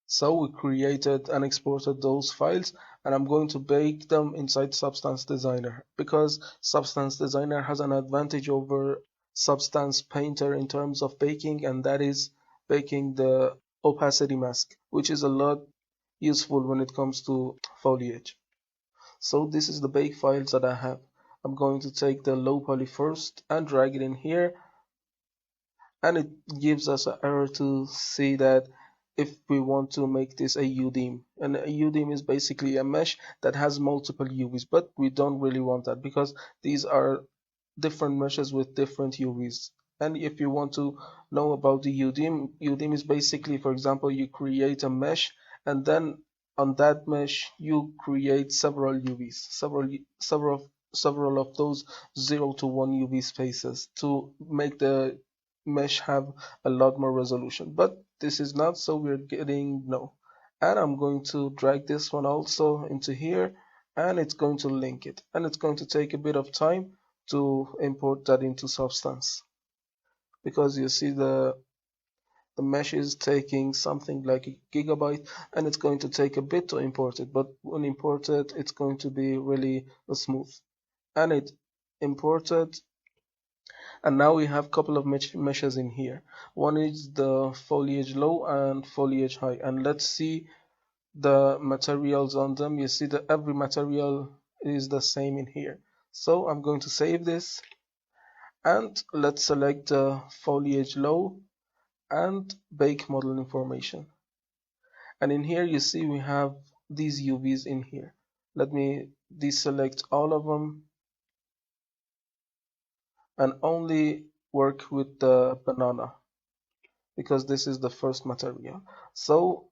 So we created and exported those files, and I'm going to bake them inside Substance Designer, because Substance Designer has an advantage over Substance Painter in terms of baking, and that is baking the opacity mask, which is a lot useful when it comes to foliage. So this is the bake files that I have. I'm going to take the low poly first and drag it in here, and it gives us an error to see that if we want to make this a UDIM, and a UDIM is basically a mesh that has multiple UVs, but we don't really want that because these are different meshes with different UVs. And if you want to know about the UDIM, UDIM is basically, for example, you create a mesh, and then on that mesh you create several UVs, several of those 0 to 1 UV spaces to make the mesh have a lot more resolution. But this is not, so we're getting no. And I'm going to drag this one also into here, and it's going to link it, and it's going to take a bit of time to import that into Substance, because you see the mesh is taking something like a gigabyte, and it's going to take a bit to import it, but when imported it's going to be really smooth. And it imported, and now we have a couple of meshes in here. One is the foliage low and foliage high, and let's see the materials on them. You see that every material is the same in here. So I'm going to save this, and let's select the foliage low and bake model information. And in here you see we have these UVs in here. Let me deselect all of them and only work with the banana, because this is the first material. So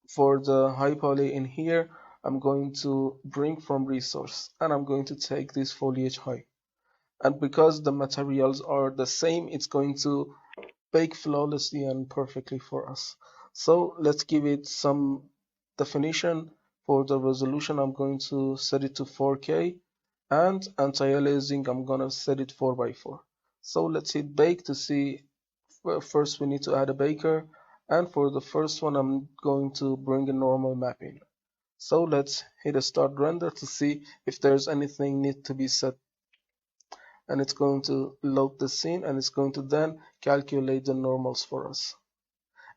for the high poly in here, I'm going to bring from resource, and I'm going to take this foliage high. And because the materials are the same, it's going to bake flawlessly and perfectly for us. So let's give it some definition. For the resolution, I'm going to set it to 4K, and anti-aliasing, I'm gonna set it 4x4. So let's hit bake to see. Well, first we need to add a baker, and for the first one I'm going to bring a normal map in. So let's hit a start render to see if there's anything need to be set, and it's going to load the scene, and it's going to then calculate the normals for us.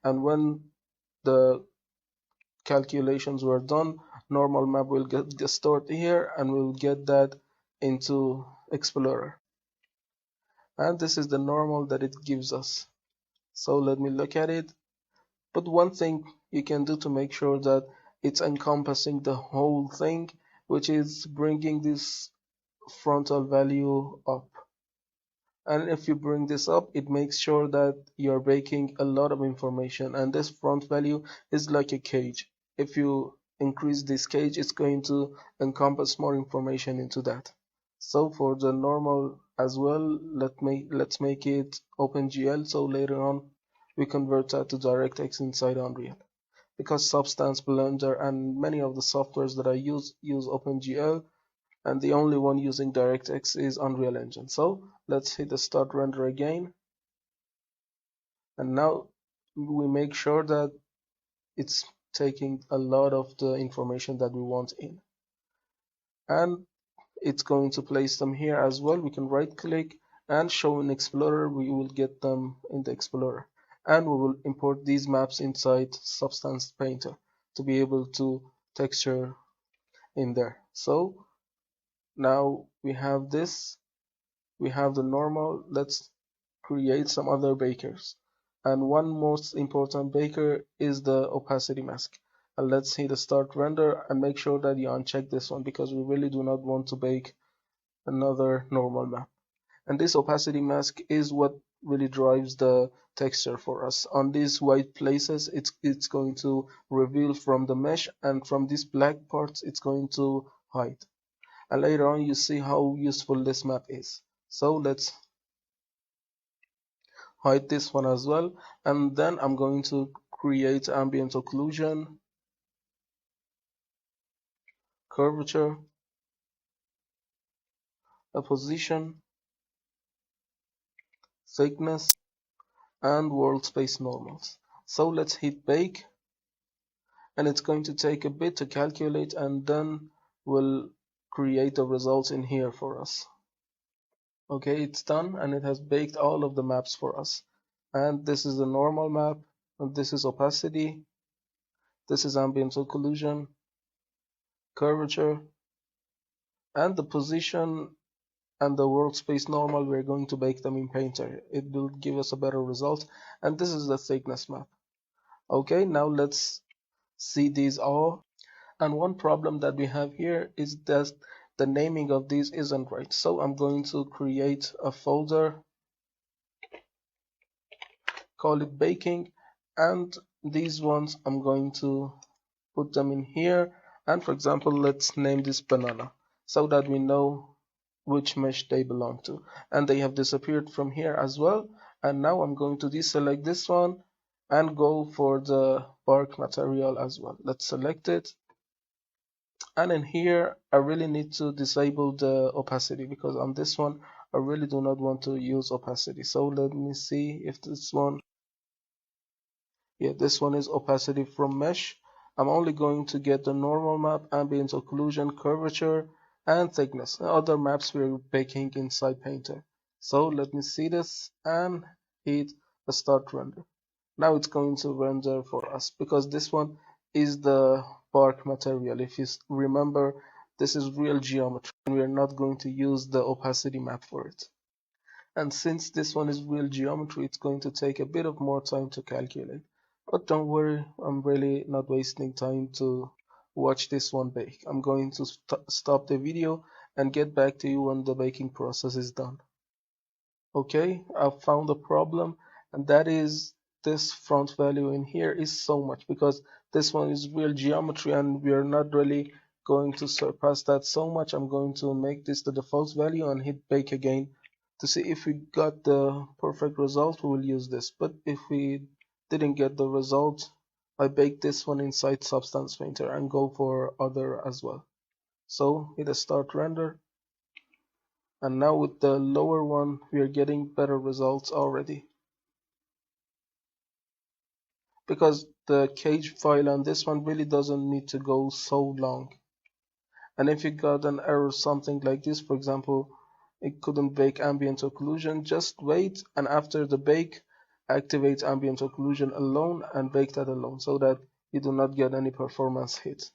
And when the calculations were done, normal map will get stored here, and we'll get that into Explorer. And this is the normal that it gives us. So let me look at it. But one thing you can do to make sure that it's encompassing the whole thing, which is bringing this frontal value up. And if you bring this up, it makes sure that you're baking a lot of information, and this front value is like a cage. If you increase this cage, it's going to encompass more information into that. So for the normal as well, let's make it OpenGL, so later on we convert that to DirectX inside Unreal. Because Substance, Blender, and many of the softwares that I use OpenGL, and the only one using DirectX is Unreal Engine. So let's hit the start render again, and now we make sure that it's taking a lot of the information that we want in, and it's going to place them here as well. We can right click and show in Explorer. We will get them in the Explorer, and we will import these maps inside Substance Painter to be able to texture in there. So now we have this, we have the normal. Let's create some other bakers, and one most important baker is the opacity mask. And let's hit the start render and make sure that you uncheck this one, because we really do not want to bake another normal map. And this opacity mask is what really drives the texture for us. On these white places, it's going to reveal from the mesh, and from these black parts it's going to hide. And later on you see how useful this map is. So let's hide this one as well, and then I'm going to create ambient occlusion, curvature, a position, thickness, and world space normals. So let's hit bake, and it's going to take a bit to calculate, and then we'll create the results in here for us. Okay, it's done and it has baked all of the maps for us. And this is the normal map, and this is opacity, this is ambient occlusion, curvature, and the position and the workspace normal. We're going to bake them in Painter. It will give us a better result. And this is the thickness map. Okay, now let's see these all. And one problem that we have here is that the naming of these isn't right. So I'm going to create a folder, call it baking, and these ones I'm going to put them in here. And for example, let's name this banana so that we know which mesh they belong to. And they have disappeared from here as well. And now I'm going to deselect this one and go for the bark material as well. Let's select it. And in here, I really need to disable the opacity, because on this one, I really do not want to use opacity. So let me see if this one, yeah, this one is opacity from mesh. I'm only going to get the normal map, ambient occlusion, curvature, and thickness. Other maps we're baking inside Painter. So let me see this and hit a start render. Now it's going to render for us, because this one is the bark material. If you remember, this is real geometry and we are not going to use the opacity map for it. And since this one is real geometry, it's going to take a bit of more time to calculate. But don't worry, I'm really not wasting time to watch this one bake. I'm going to stop the video and get back to you when the baking process is done. Okay, I've found a problem, and that is this front value in here is so much, because this one is real geometry and we are not really going to surpass that so much. I'm going to make this the default value and hit bake again to see if we got the perfect result. We will use this, but if we didn't get the result, I bake this one inside Substance Painter and go for other as well. So hit a start render. And now with the lower one, we are getting better results already. Because the cage file on this one really doesn't need to go so long. And if you got an error, something like this, for example, it couldn't bake ambient occlusion, just wait, and after the bake, activate ambient occlusion alone and bake that alone, so that you do not get any performance hit.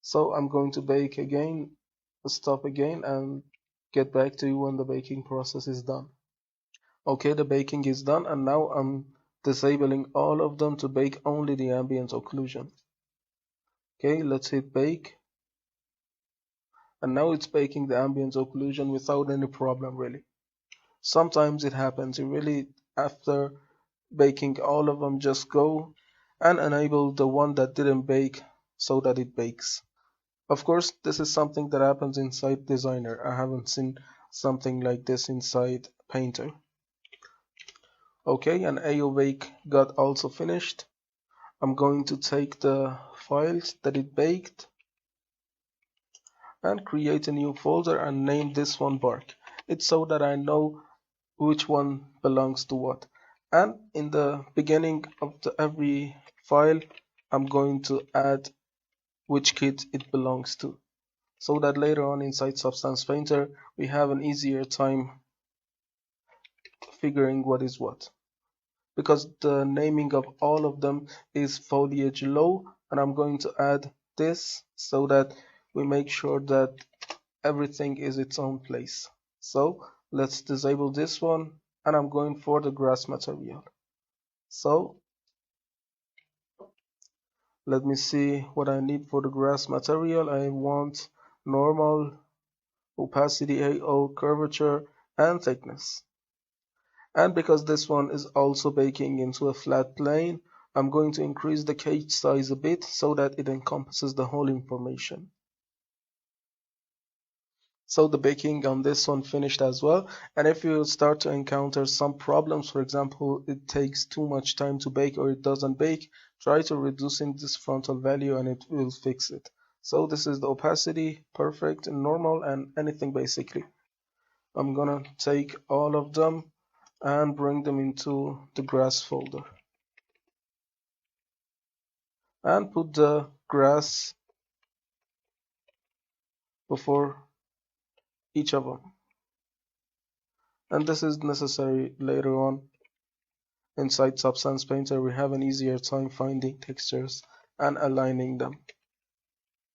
So I'm going to bake again, stop again, and get back to you when the baking process is done. Okay, the baking is done, and now I'm disabling all of them to bake only the ambient occlusion. Okay, let's hit bake. And now it's baking the ambient occlusion without any problem, really. Sometimes it happens. You really, after baking all of them, just go and enable the one that didn't bake so that it bakes. Of course, this is something that happens inside Designer. I haven't seen something like this inside Painter. Okay, and AO bake got also finished. I'm going to take the files that it baked and create a new folder and name this one bark. It's so that I know which one belongs to what. And in the beginning of every file, I'm going to add which kit it belongs to, so that later on inside Substance Painter, we have an easier time figuring what is what. Because the naming of all of them is foliage low, and I'm going to add this so that we make sure that everything is its own place. So let's disable this one, and I'm going for the grass material. So let me see what I need for the grass material. I want normal, opacity, AO, curvature, and thickness. And because this one is also baking into a flat plane, I'm going to increase the cage size a bit so that it encompasses the whole information. So the baking on this one finished as well. And if you start to encounter some problems, for example, it takes too much time to bake or it doesn't bake, try to reducing this frontal value and it will fix it. So this is the opacity, perfect, and normal, and anything basically. I'm gonna take all of them and bring them into the grass folder. and put the grass before each of them. And this is necessary later on. Inside Substance Painter, we have an easier time finding textures and aligning them.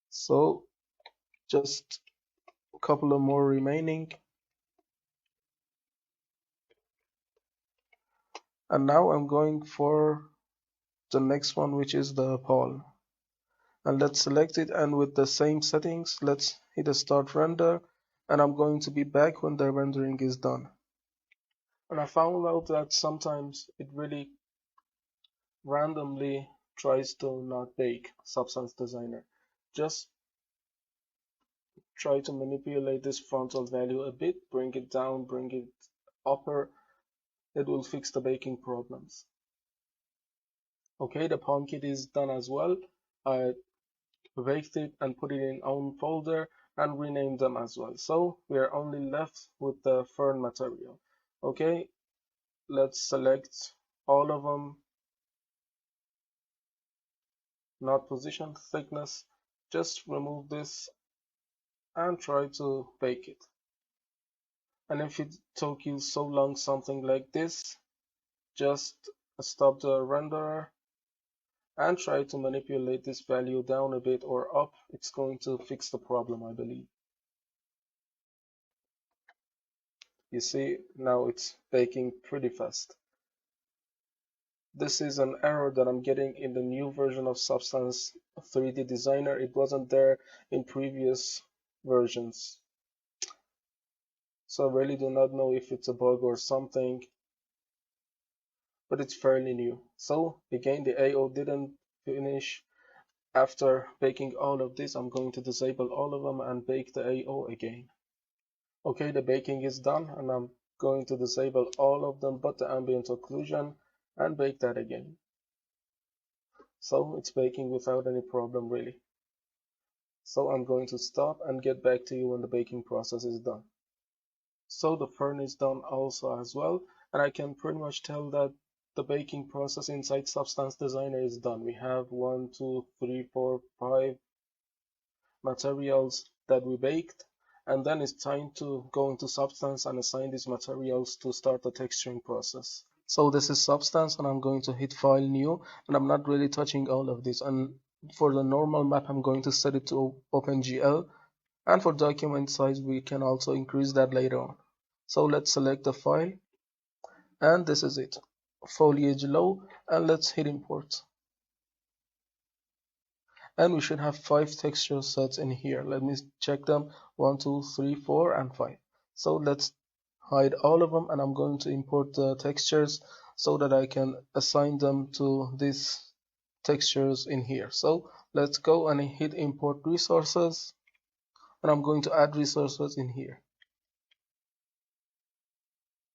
So just a couple of more remaining. And now I'm going for the next one, which is the pole. And let's select it, and with the same settings, let's hit a start render, and I'm going to be back when the rendering is done. And I found out that sometimes it really randomly tries to not bake Substance Designer. Just try to manipulate this frontal value a bit, bring it down, bring it upper. It will fix the baking problems. Okay, the palm kit is done as well. I baked it and put it in own folder and renamed them as well. So we are only left with the fern material. Okay, let's select all of them, not position, thickness. Just remove this and try to bake it. And if it took you so long something like this, just stop the renderer and try to manipulate this value down a bit or up. It's going to fix the problem, I believe. You see, now it's baking pretty fast. This is an error that I'm getting in the new version of Substance 3D Designer. It wasn't there in previous versions. So I really do not know if it's a bug or something, but it's fairly new. So again, the AO didn't finish. After baking all of this, I'm going to disable all of them and bake the AO again. Okay, the baking is done, and I'm going to disable all of them but the ambient occlusion and bake that again. So it's baking without any problem really. So I'm going to stop and get back to you when the baking process is done. So the fern is done also as well, and I can pretty much tell that the baking process inside Substance Designer is done. We have 1, 2, 3, 4, 5 materials that we baked, and then it's time to go into Substance and assign these materials to start the texturing process. So this is Substance, and I'm going to hit File, New, and I'm not really touching all of this. And for the normal map, I'm going to set it to OpenGL, and for document size, we can also increase that later on. So let's select the file, and this is it. Foliage low, and let's hit import. And we should have 5 texture sets in here. Let me check them. 1, 2, 3, 4, and 5. So let's hide all of them, and I'm going to import the textures so that I can assign them to these textures in here. So let's go and hit import resources, and I'm going to add resources in here.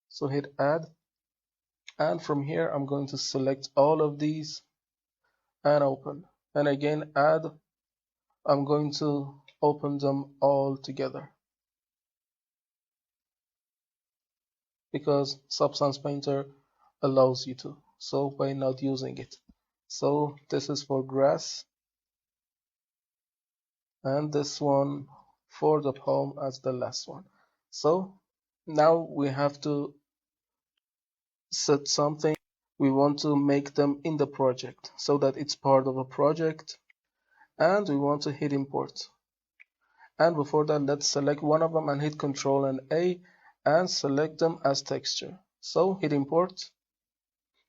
So hit add, and from here I'm going to select all of these and open, and again add. I'm going to open them all together because Substance Painter allows you to, so by not using it. So this is for grass, and this one for the palm as the last one. So now we have to set something. We want to make them in the project so that it's part of a project, and we want to hit import. And before that, let's select one of them and hit Control and A and select them as texture. So hit import.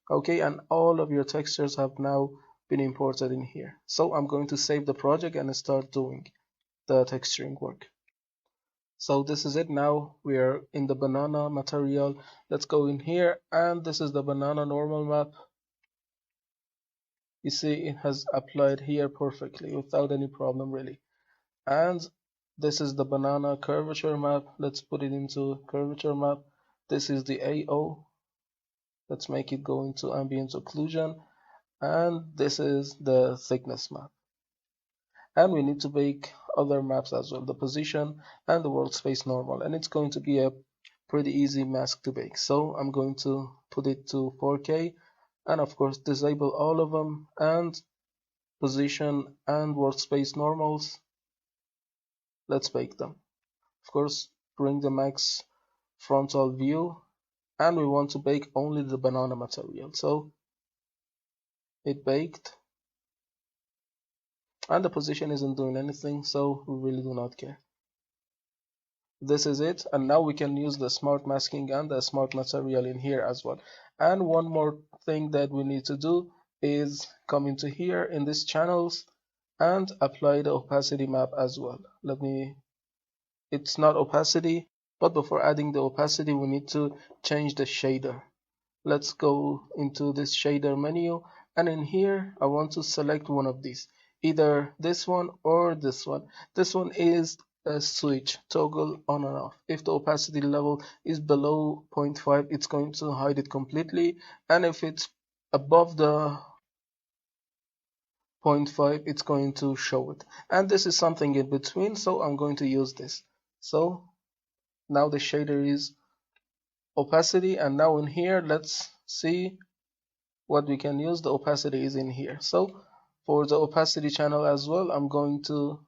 Okay, and all of your textures have now been imported in here. So I'm going to save the project and start doing the texturing work. So this is it. Now we are in the banana material. Let's go in here, and this is the banana normal map. You see it has applied here perfectly without any problem really. And this is the banana curvature map. Let's put it into curvature map. This is the AO. Let's make it go into ambient occlusion. And this is the thickness map. And we need to bake other maps as well, the position and the world space normal. And it's going to be a pretty easy mask to bake. So I'm going to put it to 4K and of course disable all of them and position, and workspace normals. Let's bake them. Of course, bring the max frontal view, and we want to bake only the banana material. So it baked, and the position isn't doing anything, so we really do not care. This is it, and now we can use the smart masking and the smart material in here as well. And one more thing that we need to do is come into here in these channels and apply the opacity map as well. It's not opacity, but before adding the opacity we need to change the shader. Let's go into this shader menu, and in here I want to select one of these, either this one or this one. This one is a switch toggle on and off. If the opacity level is below 0.5, it's going to hide it completely, and if it's above the 0.5, it's going to show it. And this is something in between, so I'm going to use this. So now the shader is opacity, and now in here let's see what we can use. The opacity is in here. So for the opacity channel as well, I'm going to,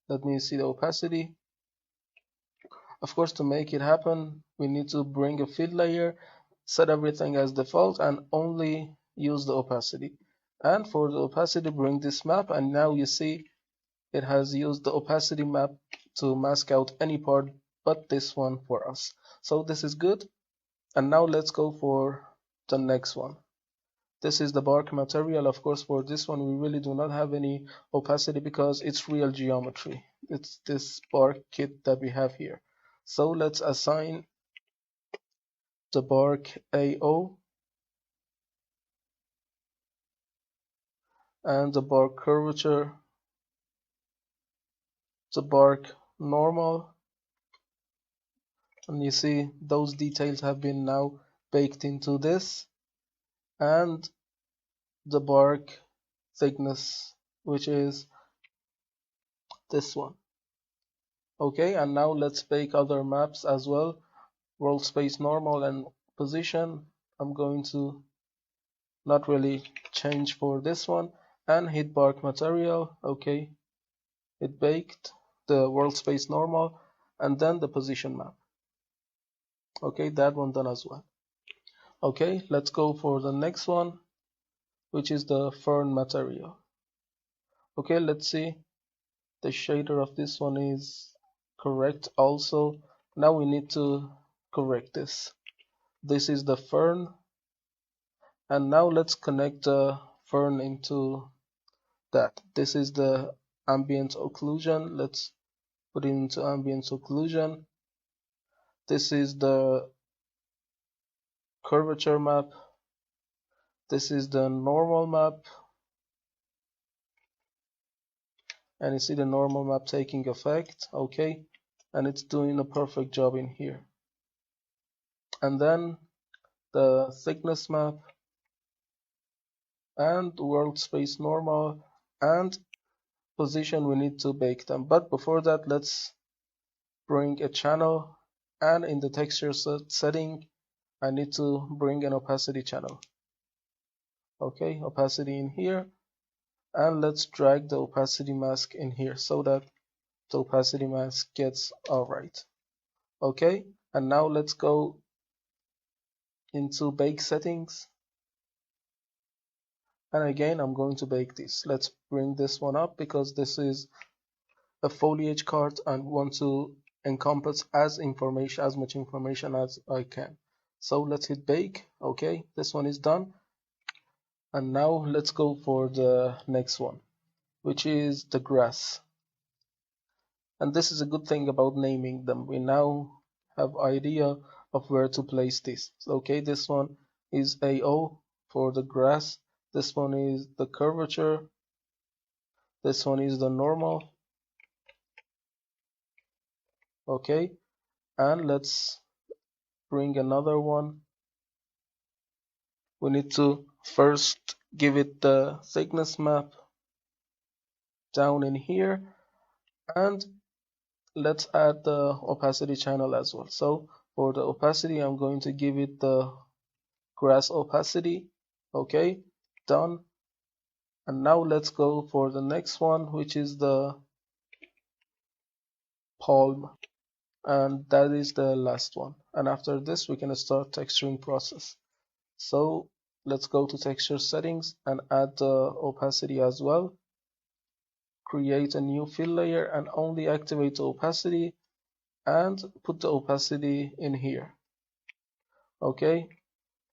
let me see the opacity. Of course, to make it happen, we need to bring a fill layer, set everything as default, and only use the opacity. And for the opacity, bring this map, and now you see it has used the opacity map to mask out any part but this one for us. So this is good. And now let's go for the next one. This is the bark material. Of course, for this one we really do not have any opacity because it's real geometry. It's this bark kit that we have here. So let's assign the bark AO and the bark curvature, the bark normal, and you see those details have been now baked into this, and the bark thickness, which is this one. Okay, and now let's bake other maps as well. World space normal and position. I'm going to not really change for this one, and hit bark material. Okay, it baked the world space normal, and then the position map. Okay, that one done as well. Okay, let's go for the next one, which is the fern material. Okay, let's see. The shader of this one is correct also. Now we need to correct this. This is the fern, and now let's connect the fern into that. This is the ambient occlusion. Let's put it into ambient occlusion. This is the curvature map. This is the normal map, and you see the normal map taking effect. Okay, and it's doing a perfect job in here. And then the thickness map and world space normal and position, we need to bake them. But before that, let's bring a channel, and in the texture setting I need to bring an opacity channel. Okay, opacity in here, and let's drag the opacity mask in here so that the opacity mask gets alright. Okay, and now let's go into bake settings, and again I'm going to bake this. Let's bring this one up because this is a foliage card and want to encompass as much information as I can. So let's hit bake. Okay, this one is done, and now let's go for the next one, which is the grass. And this is a good thing about naming them. We now have idea of where to place this. Okay, this one is AO for the grass. This one is the curvature. This one is the normal. Okay, and let's bring another one. We need to first give it the thickness map down in here, and let's add the opacity channel as well. So for the opacity, I'm going to give it the grass opacity. Okay, done. And now let's go for the next one, which is the palm. And that is the last one. And after this, we can start texturing process. So let's go to texture settings and add the opacity as well. Create a new fill layer and only activate the opacity and put the opacity in here. Okay,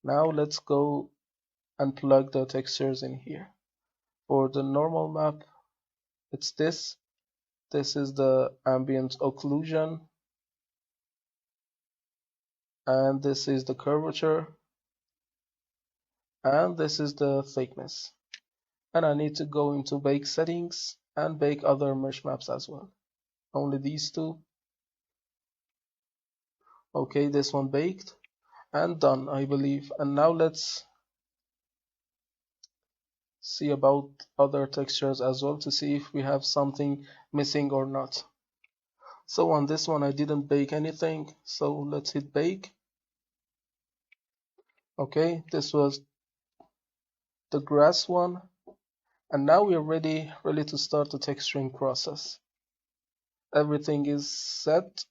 now let's go and plug the textures in here. For the normal map, it's this. This is the ambient occlusion, and this is the curvature, and this is the thickness. And I need to go into bake settings and bake other mesh maps as well. Only these two. Okay, this one baked and done, I believe. And now let's see about other textures as well to see if we have something missing or not. So on this one I didn't bake anything, so let's hit bake. Okay, this was the grass one, and now we're ready to start the texturing process. Everything is set,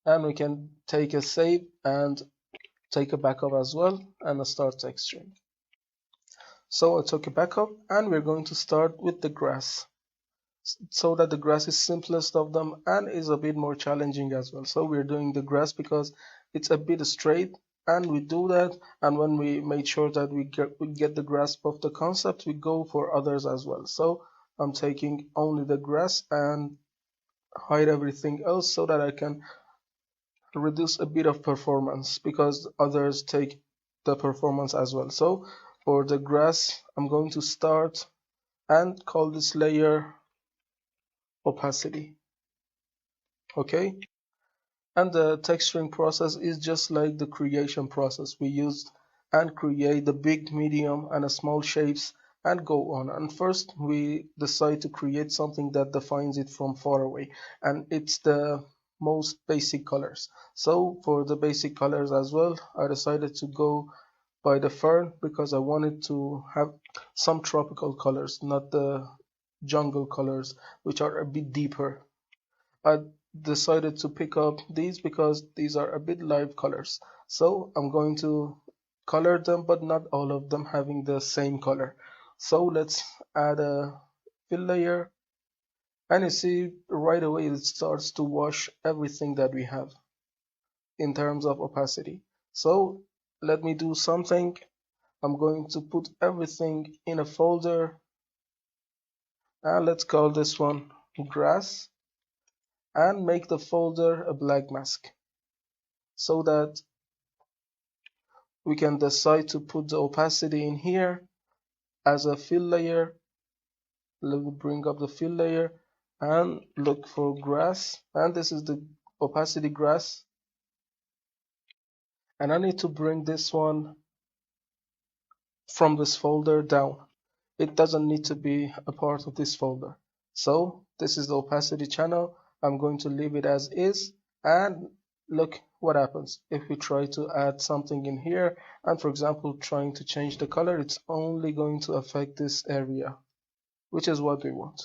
and we can take a save and take a backup as well and start texturing. So I took a backup and we're going to start with the grass, so that the grass is simplest of them and is a bit more challenging as well. So we're doing the grass because it's a bit straight, and we do that, and when we made sure that we get the grasp of the concept, we go for others as well. So I'm taking only the grass and hide everything else so that I can reduce a bit of performance, because others take the performance as well. So for the grass, I'm going to start and call this layer opacity. Okay, and the texturing process is just like the creation process. We used and create the big, medium, and a small shapes and go on. And first we decide to create something that defines it from far away, and it's the most basic colors. So for the basic colors as well, I decided to go by the fern because I wanted to have some tropical colors, not the jungle colors, which are a bit deeper. I decided to pick up these because these are a bit live colors. So I'm going to color them, but not all of them having the same color. So let's add a fill layer, and you see right away it starts to wash everything that we have in terms of opacity. So let me do something. I'm going to put everything in a folder, and let's call this one grass, and make the folder a black mask, so that we can decide to put the opacity in here as a fill layer. Let me bring up the fill layer and look for grass, and this is the opacity grass, and I need to bring this one from this folder down. It doesn't need to be a part of this folder. So this is the opacity channel. I'm going to leave it as is, and look what happens if we try to add something in here, and for example trying to change the color. It's only going to affect this area, which is what we want.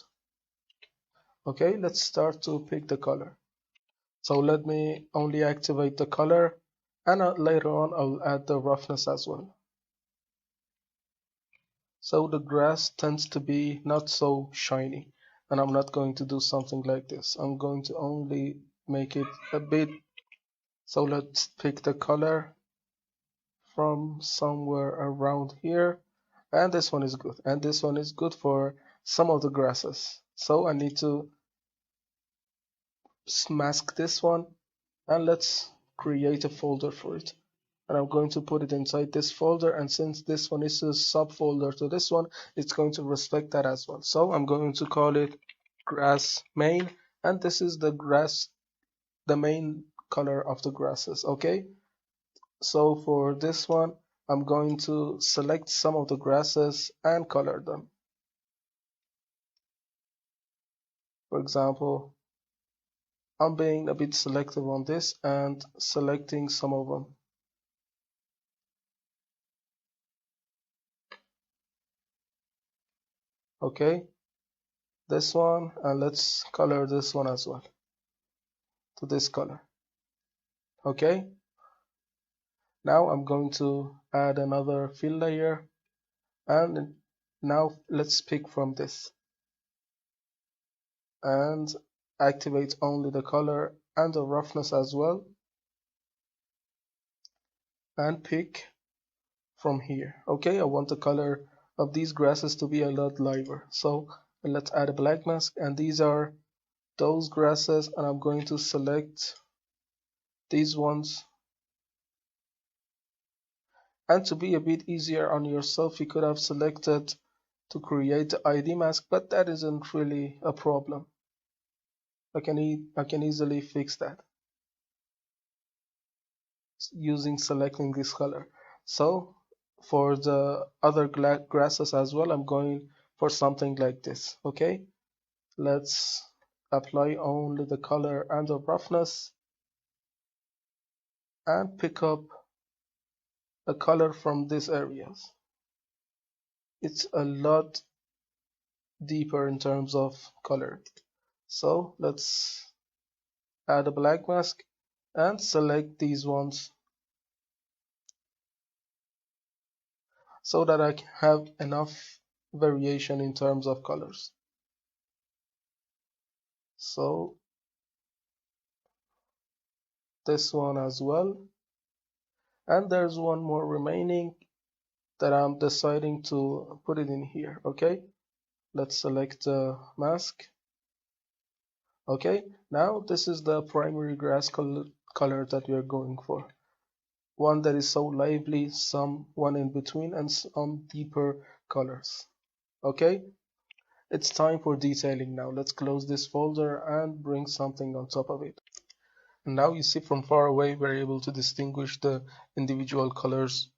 Okay, let's start to pick the color. So let me only activate the color, and later on I'll add the roughness as well. So the grass tends to be not so shiny, and I'm not going to do something like this. I'm going to only make it a bit. So let's pick the color from somewhere around here, and this one is good, and this one is good for some of the grasses. So I need to mask this one, and let's create a folder for it. And I'm going to put it inside this folder, and since this one is a subfolder to this one, it's going to respect that as well. So I'm going to call it grass main, and this is the grass, the main color of the grasses. Okay, so for this one I'm going to select some of the grasses and color them. For example, I'm being a bit selective on this and selecting some of them. Okay, this one, and let's color this one as well to this color. Okay, now I'm going to add another fill layer, and now let's pick from this and activate only the color and the roughness as well, and pick from here. Okay, I want the color of these grasses to be a lot lighter, so let's add a black mask, and these are those grasses, and I'm going to select these ones. And to be a bit easier on yourself, you could have selected to create the ID mask, but that isn't really a problem. I can easily fix that using selecting this color. So for the other grasses as well, I'm going for something like this. Okay, let's apply only the color and the roughness, and pick up a color from these areas. It's a lot deeper in terms of color. So let's add a black mask and select these ones so that I can have enough variation in terms of colors. So this one as well, and there's one more remaining that I'm deciding to put it in here. Okay, let's select the mask. Okay, now this is the primary grass color that we are going for. One that is so lively, some one in between, and some deeper colors. Okay, it's time for detailing now. Let's close this folder and bring something on top of it. And now you see from far away we're able to distinguish the individual colors,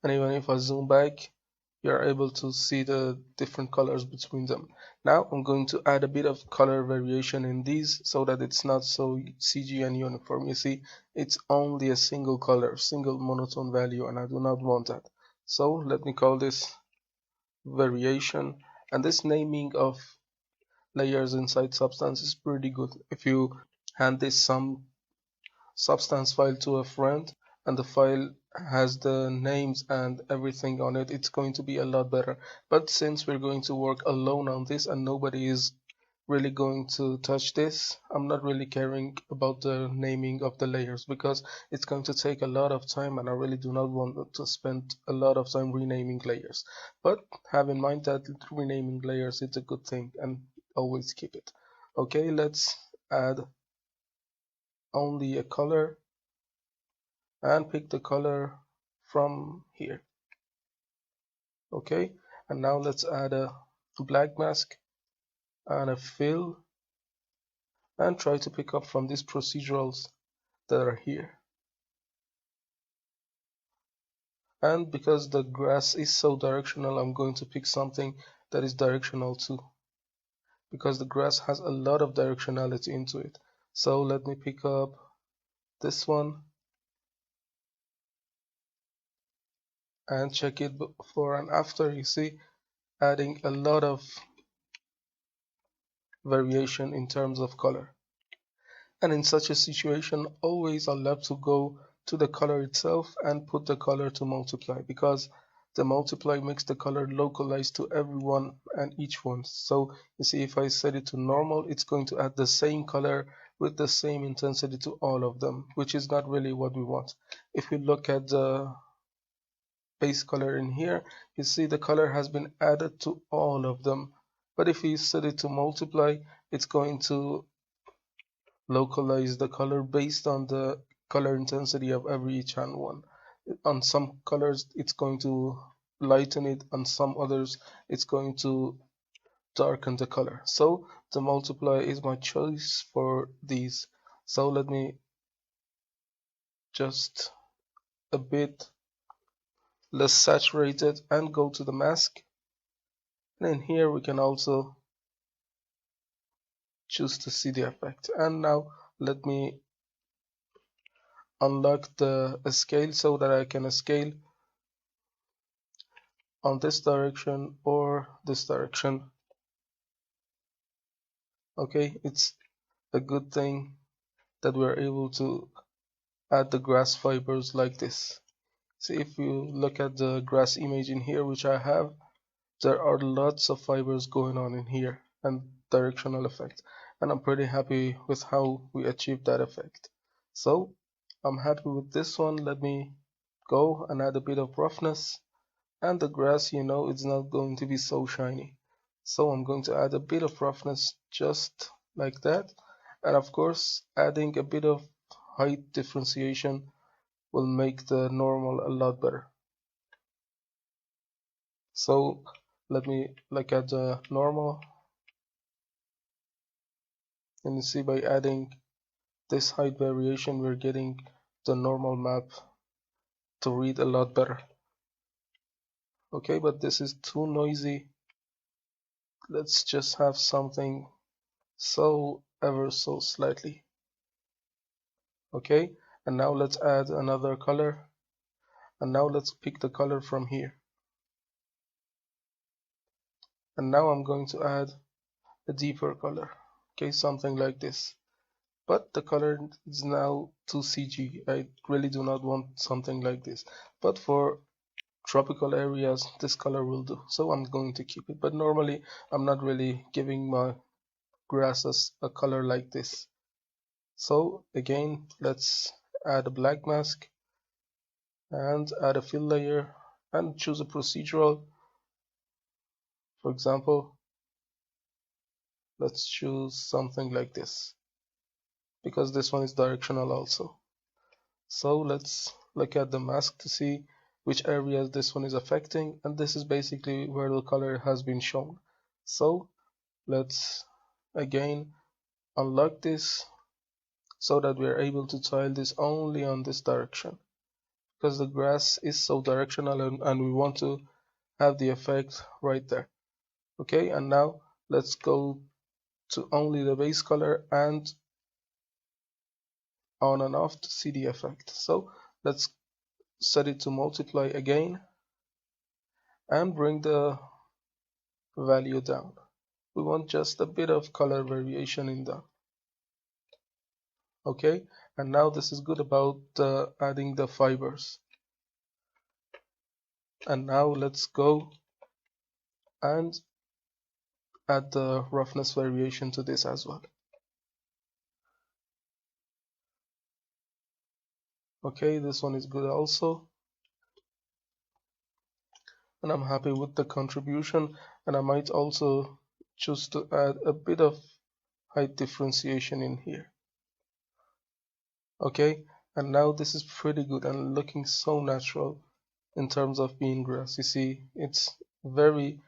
and even if I zoom back, you're able to see the different colors between them. Now I'm going to add a bit of color variation in these so that it's not so CG and uniform. You see, it's only a single color, single monotone value, and I do not want that. So let me call this variation, and this naming of layers inside Substance is pretty good. If you hand this some Substance file to a friend and the file has the names and everything on it, it's going to be a lot better. But since we're going to work alone on this and nobody is really going to touch this, I'm not really caring about the naming of the layers because it's going to take a lot of time, and I really do not want to spend a lot of time renaming layers. But have in mind that renaming layers is a good thing, and always keep it. Okay, let's add only a color and pick the color from here. Okay, and now let's add a black mask and a fill and try to pick up from these procedurals that are here. And because the grass is so directional, I'm going to pick something that is directional too, because the grass has a lot of directionality into it. So let me pick up this one and check it before and after. You see, adding a lot of variation in terms of color. And in such a situation, always I love to go to the color itself and put the color to multiply, because the multiply makes the color localized to everyone and each one. So you see, if I set it to normal, it's going to add the same color with the same intensity to all of them, which is not really what we want. If you look at the base color in here, you see the color has been added to all of them. But if you set it to multiply, it's going to localize the color based on the color intensity of every each and one. On some colors it's going to lighten it, on some others it's going to darken the color. So the multiply is my choice for these. So let me just a bit less saturated and go to the mask, and in here we can also choose to see the effect. And now let me unlock the scale so that I can scale on this direction or for this direction. Okay, it's a good thing that we're able to add the grass fibers like this. See, if you look at the grass image in here, which I have, there are lots of fibers going on in here and directional effect. And I'm pretty happy with how we achieved that effect. So I'm happy with this one. Let me go and add a bit of roughness. And the grass, you know, it's not going to be so shiny. So I'm going to add a bit of roughness just like that. And of course, adding a bit of height differentiation will make the normal a lot better. So let me look at the normal, and you see by adding this height variation we're getting the normal map to read a lot better. Okay, but this is too noisy. Let's just have something so ever so slightly. Okay, and now let's add another color, and now let's pick the color from here. And now I'm going to add a deeper color. Okay, something like this. But the color is now too CG. I really do not want something like this. But for tropical areas, this color will do. So I'm going to keep it. But normally, I'm not really giving my grasses a color like this. So again, let's add a black mask and add a fill layer and choose a procedural. For example, let's choose something like this, because this one is directional also. So let's look at the mask to see which areas this one is affecting, and this is basically where the color has been shown. So let's again unlock this so that we are able to tile this only on this direction, because the grass is so directional and we want to have the effect right there. Okay, and now let's go to only the base color and on and off to see the effect. So let's set it to multiply again and bring the value down. We want just a bit of color variation in that. Okay, and now this is good about adding the fibers. And now let's go and add the roughness variation to this as well. Okay, this one is good also. And I'm happy with the contribution, and I might also choose to add a bit of height differentiation in here. Okay, and now this is pretty good and looking so natural in terms of being grass. You see, it's very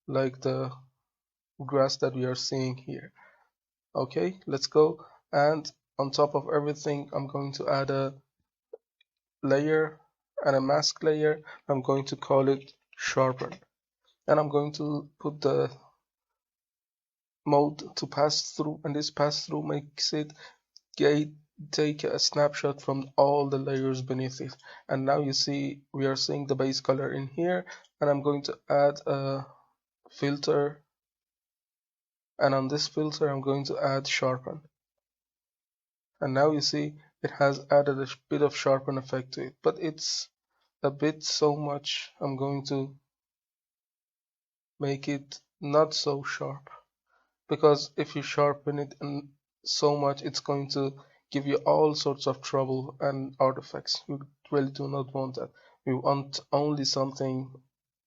like the grass that we are seeing here. Okay, let's go, and on top of everything I'm going to add a layer and a mask layer. I'm going to call it sharpen, and I'm going to put the mode to pass through, and this pass through makes it take a snapshot from all the layers beneath it. And now you see we are seeing the base color in here, and I'm going to add a filter, and on this filter I'm going to add sharpen, and now you see it has added a bit of sharpen effect to it, but it's a bit so much. I'm going to make it not so sharp, because if you sharpen it and so much, it's going to give you all sorts of trouble and artifacts. We really do not want that. We want only something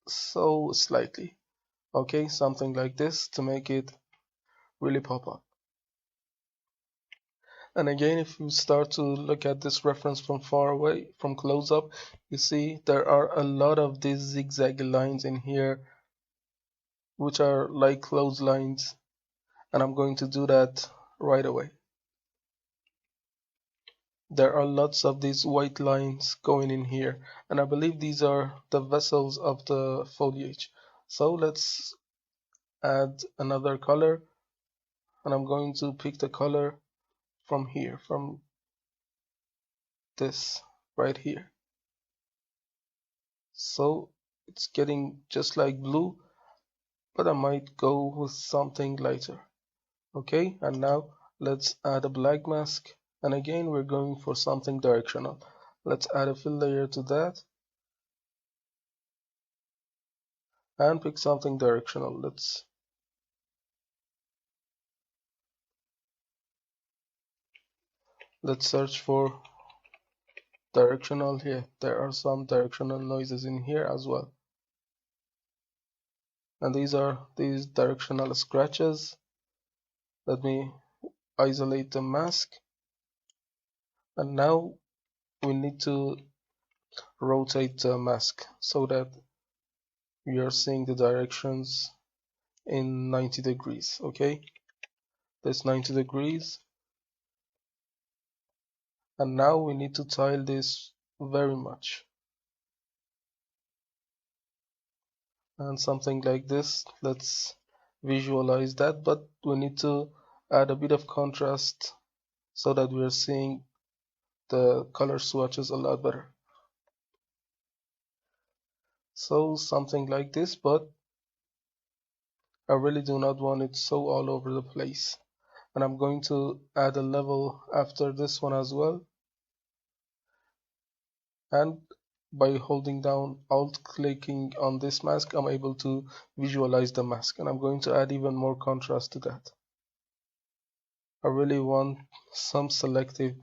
so slightly, okay, something like this to make it really pop up. And again, if you start to look at this reference from far away, from close up, you see there are a lot of these zigzag lines in here which are like clotheslines, and I'm going to do that right away. There are lots of these white lines going in here, and I believe these are the vessels of the foliage. So let's add another color, and I'm going to pick the color from here, from this right here. So it's getting just like blue, but I might go with something lighter. Okay, and now let's add a black mask, and again we're going for something directional. Let's add a fill layer to that and pick something directional. Let's search for directional here. There are some directional noises in here as well, and these are these directional scratches. Let me isolate the mask, and now we need to rotate the mask so that we are seeing the directions in 90 degrees. Okay, that's 90 degrees, and now we need to tile this very much, and something like this. Let's visualize that, but we need to add a bit of contrast so that we are seeing the color swatches a lot better. So something like this, but I really do not want it so all over the place. And I'm going to add a level after this one as well. And by holding down alt clicking on this mask, I'm able to visualize the mask, and I'm going to add even more contrast to that. I really want some selective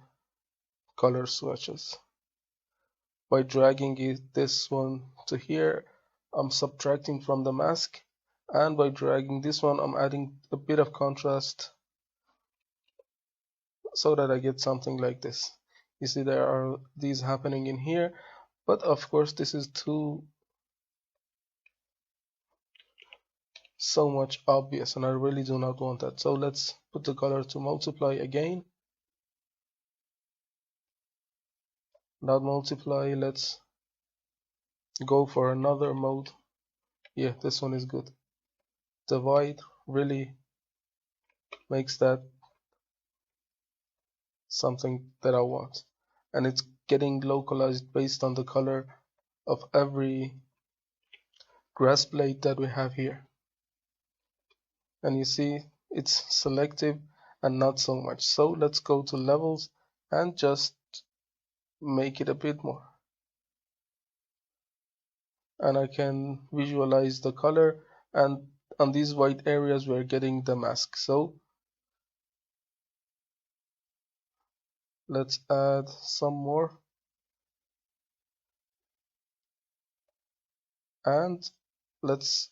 color swatches. By dragging this one to here, I'm subtracting from the mask, and by dragging this one, I'm adding a bit of contrast so that I get something like this. You see there are these happening in here, but of course this is too so much obvious, and I really do not want that. So let's put the color to multiply again. Not multiply, let's go for another mode. Yeah, this one is good. Divide really makes that something that I want, and it's getting localized based on the color of every grass blade that we have here. And you see it's selective and not so much. So let's go to levels and just make it a bit more, and I can visualize the color, and on these white areas we're getting the mask. So let's add some more, and let's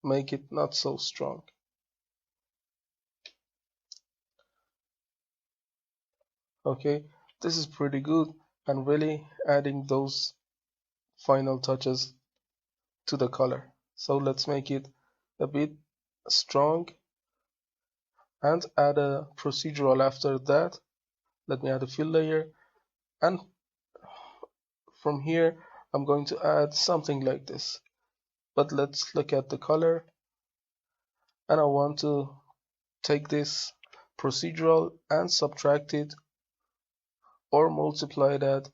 make it not so strong. Okay, this is pretty good, and really adding those final touches to the color. So let's make it a bit strong and add a procedural after that. Let me add a fill layer, and from here I'm going to add something like this. But let's look at the color, and I want to take this procedural and subtract it or multiply that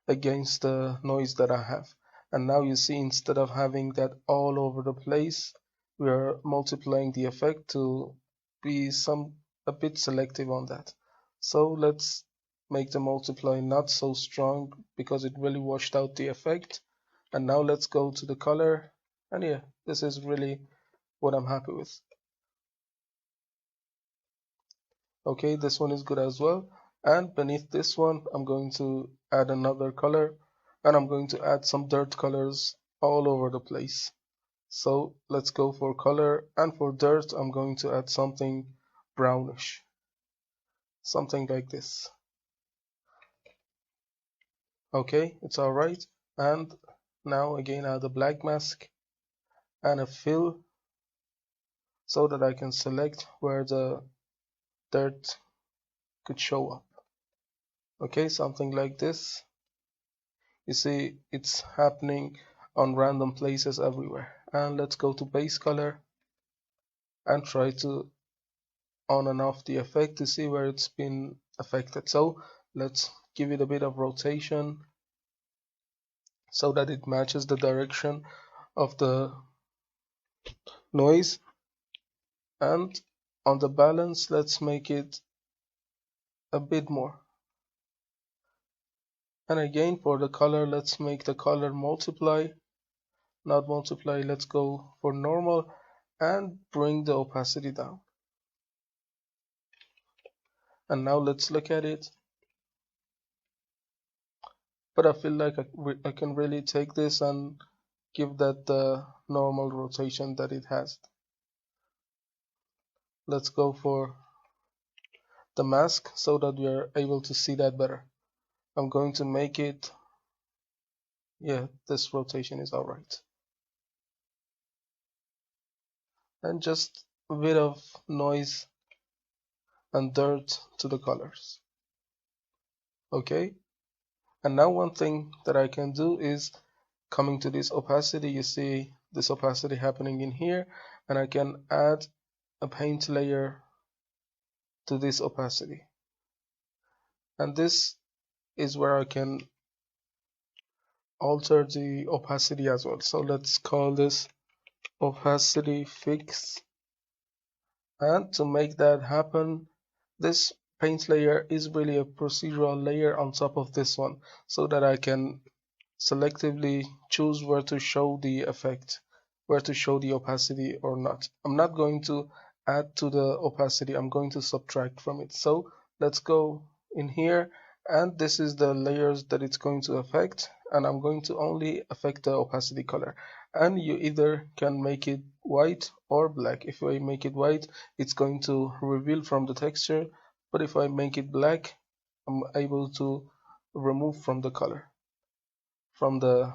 against the noise that I have. And now you see, instead of having that all over the place, we are multiplying the effect to be a bit selective on that. So let's make the multiply not so strong because it really washed out the effect. And now let's go to the color, and yeah, this is really what I'm happy with. Okay, this one is good as well. And beneath this one, I'm going to add another color, and I'm going to add some dirt colors all over the place. So let's go for color, and for dirt, I'm going to add something brownish, something like this. Okay, it's all right. And now again, add a black mask and a fill so that I can select where the dirt could show up. Okay, something like this. You see it's happening on random places everywhere. And let's go to base color and try to on and off the effect to see where it's been affected. So let's give it a bit of rotation so that it matches the direction of the noise, and on the balance let's make it a bit more. And again for the color, let's make the color multiply, not multiply, let's go for normal and bring the opacity down. And now let's look at it. But I feel like I can really take this and give that the normal rotation that it has. Let's go for the mask so that we are able to see that better. I'm going to make it, yeah, this rotation is alright. And just a bit of noise and dirt to the colors. Okay, and now one thing that I can do is coming to this opacity. You see this opacity happening in here, and I can add a paint layer to this opacity, and this is where I can alter the opacity as well. So let's call this opacity fix, and to make that happen, this paint layer is really a procedural layer on top of this one, so that I can selectively choose where to show the effect, where to show the opacity or not. I'm not going to add to the opacity, I'm going to subtract from it. So let's go in here, and this is the layers that it's going to affect, and I'm going to only affect the opacity color. And you either can make it white or black. If I make it white, it's going to reveal from the texture, but if I make it black, I'm able to remove from the color, from the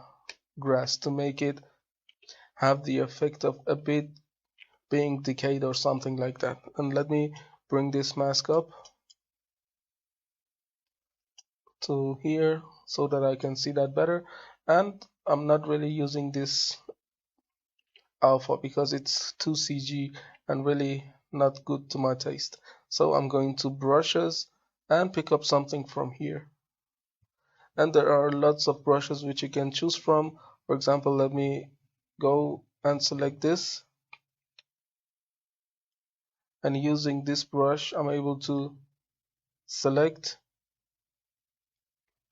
grass, to make it have the effect of a bit being decayed or something like that. And let me bring this mask up to here so that I can see that better. And I'm not really using this alpha because it's too CG and really not good to my taste. So I'm going to brushes and pick up something from here. And there are lots of brushes which you can choose from. For example, let me go and select this, and using this brush I'm able to select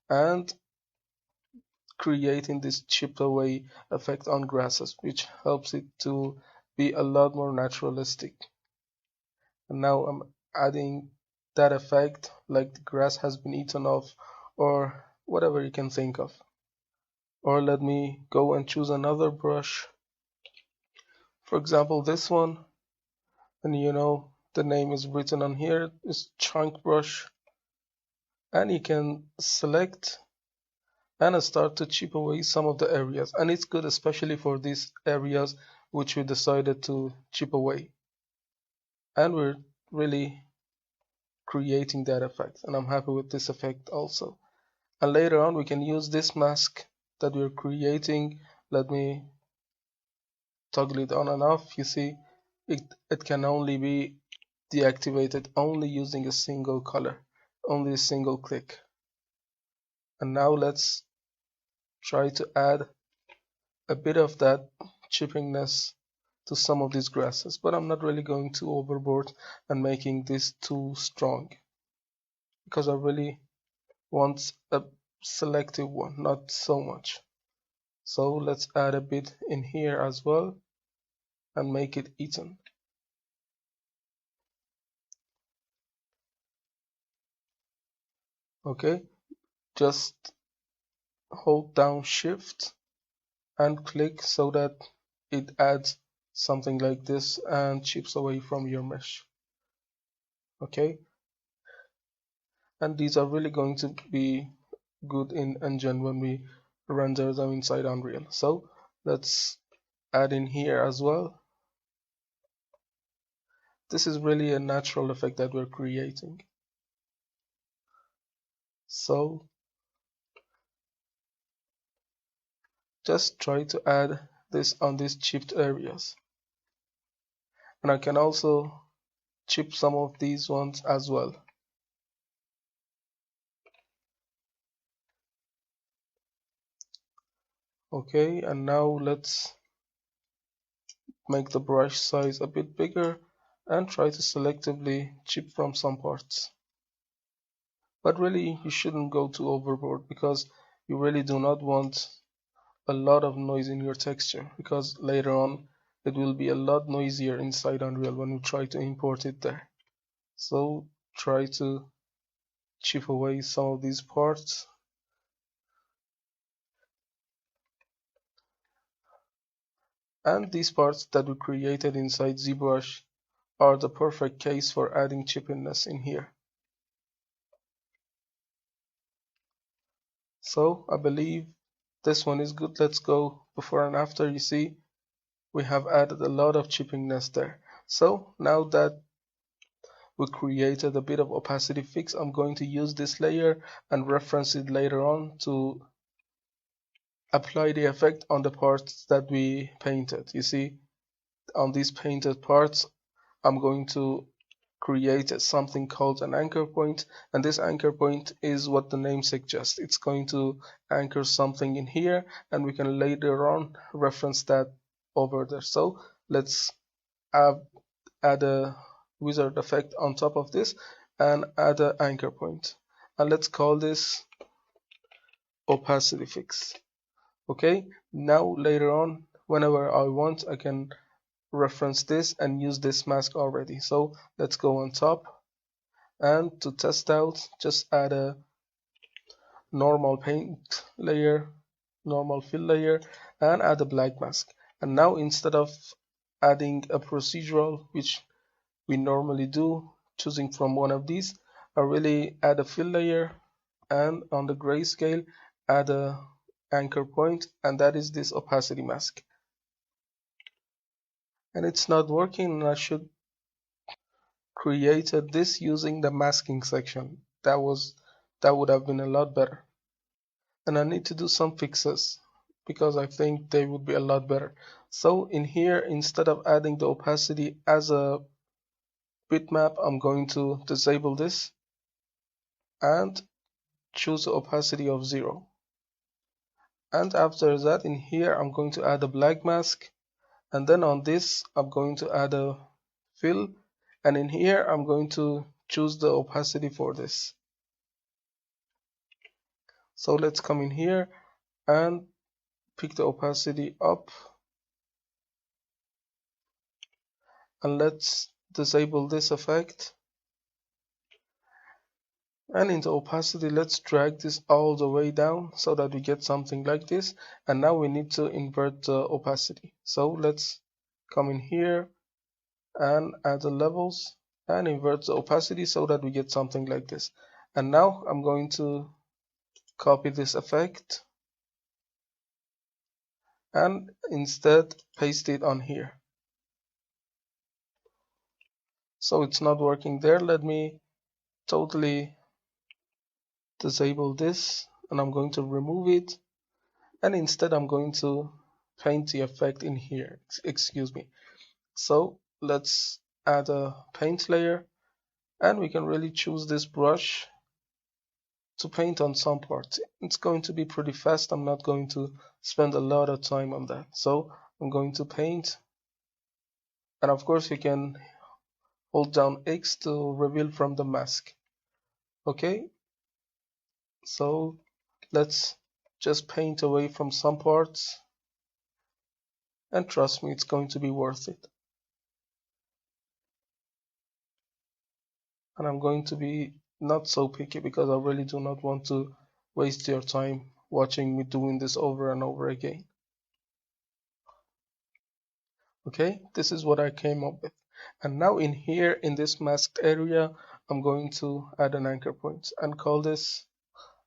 and creating this chipped away effect on grasses, which helps it to be a lot more naturalistic. And now I'm adding that effect like the grass has been eaten off or whatever you can think of. Or let me go and choose another brush, for example this one, and the name is written on here, is chunk brush, and you can select and start to chip away some of the areas, and it's good especially for these areas which we decided to chip away, and we're really creating that effect, and I'm happy with this effect also. And later on we can use this mask that we're creating. Let me toggle it on and off. You see it can only be deactivated only using a single color, only a single click. And now let's try to add a bit of that chippiness to some of these grasses, but I'm not really going too overboard and making this too strong because I really want a selective one, not so much. So let's add a bit in here as well and make it eaten. Okay, just hold down shift and click so that it adds something like this and chips away from your mesh. Okay, and these are really going to be good in Engine when we render them inside Unreal. So let's add in here as well. This is really a natural effect that we're creating. So just try to add this on these chipped areas. And I can also chip some of these ones as well. Okay, and now let's make the brush size a bit bigger and try to selectively chip from some parts. But really, you shouldn't go too overboard because you really do not want a lot of noise in your texture, because later on it will be a lot noisier inside Unreal when we try to import it there. So try to chip away some of these parts. And these parts that we created inside ZBrush are the perfect case for adding chippiness in here. So I believe this one is good. Let's go before and after. You see, we have added a lot of chippiness there. So now that we created a bit of opacity fix, I'm going to use this layer and reference it later on to apply the effect on the parts that we painted. You see, on these painted parts, I'm going to create something called an anchor point, and this anchor point is what the name suggests. It's going to anchor something in here, and we can later on reference that over there. So let's add a wizard effect on top of this and add an anchor point, and let's call this opacity fix. Okay, now later on, whenever I want, I can reference this and use this mask already. So let's go on top, and to test out, just add a normal paint layer, normal fill layer, and add a black mask. And now instead of adding a procedural, which we normally do, choosing from one of these, I really add a fill layer, and on the grayscale add a anchor point, and that is this opacity mask. And it's not working, and I should created this using the masking section. That would have been a lot better. And I need to do some fixes because I think they would be a lot better. So in here, instead of adding the opacity as a bitmap, I'm going to disable this and choose the opacity of 0. And after that, in here, I'm going to add a black mask, and then on this I'm going to add a fill, and in here I'm going to choose the opacity for this. So let's come in here and pick the opacity up, and let's disable this effect. And in the opacity, let's drag this all the way down so that we get something like this. And now we need to invert the opacity. So let's come in here and add the levels and invert the opacity so that we get something like this. And now I'm going to copy this effect and instead paste it on here. So it's not working there. Let me totally disable this, and I'm going to remove it, and instead I'm going to paint the effect in here. Excuse me. So let's add a paint layer, and we can really choose this brush to paint on some parts. It's going to be pretty fast. I'm not going to spend a lot of time on that. So I'm going to paint, and of course you can hold down X to reveal from the mask. Okay, so let's just paint away from some parts, and trust me, it's going to be worth it. And I'm going to be not so picky because I really do not want to waste your time watching me doing this over and over again. Okay, this is what I came up with. And now in here, in this masked area, I'm going to add an anchor point and call this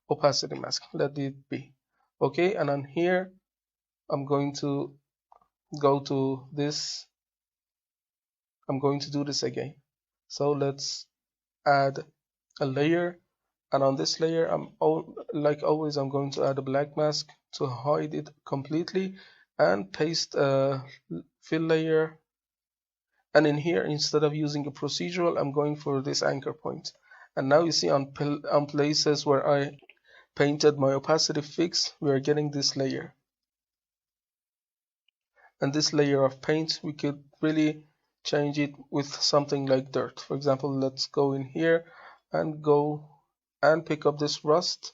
opacity mask. Let it be. Okay, and on here, I'm going to go to this. I'm going to do this again. So let's add a layer, and on this layer, like always, I'm going to add a black mask to hide it completely, and paste a fill layer. And in here, instead of using a procedural, I'm going for this anchor point. And now you see on places where I painted my opacity fix, we are getting this layer. And this layer of paint, we could really change it with something like dirt. For example, let's go in here and go and pick up this rust.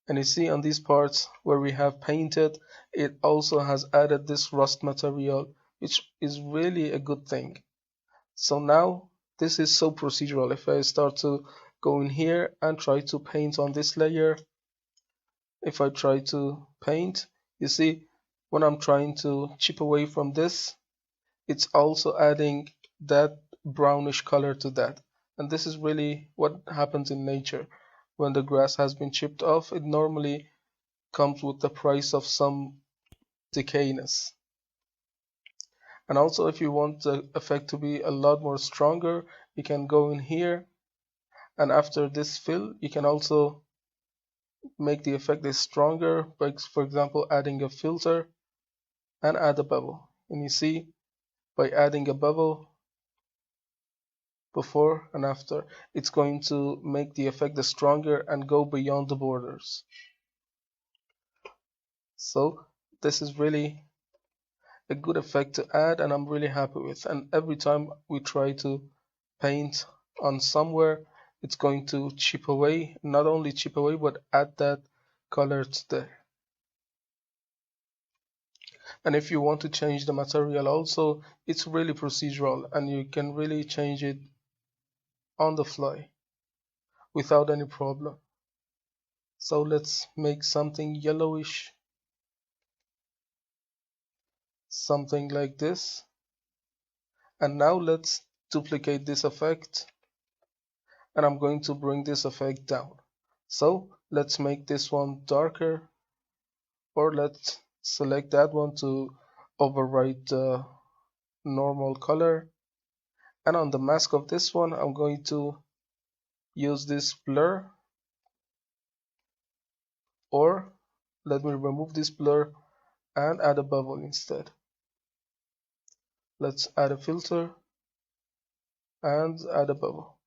And you see on these parts where we have painted, it also has added this rust material, which is really a good thing. So now this is so procedural. If I start to go in here and try to paint on this layer, if I try to paint, you see when I'm trying to chip away from this, it's also adding that brownish color to that. And this is really what happens in nature. When the grass has been chipped off, it normally comes with the price of some decayness. And also if you want the effect to be a lot more stronger, you can go in here, and after this fill you can also make the effect is stronger by, for example, adding a filter and add a bubble. And you see, by adding a bubble before and after, it's going to make the effect stronger and go beyond the borders. So this is really a good effect to add, and I'm really happy with. And every time we try to paint on somewhere, it's going to chip away, not only chip away, but add that color to there. And if you want to change the material also, it's really procedural and you can really change it on the fly without any problem. So let's make something yellowish, something like this. And now let's duplicate this effect, and I'm going to bring this effect down. So let's make this one darker, or let's select that one to override the normal color. And on the mask of this one, I'm going to use this blur, or let me remove this blur and add a bubble instead. Let's add a filter and add a bubble.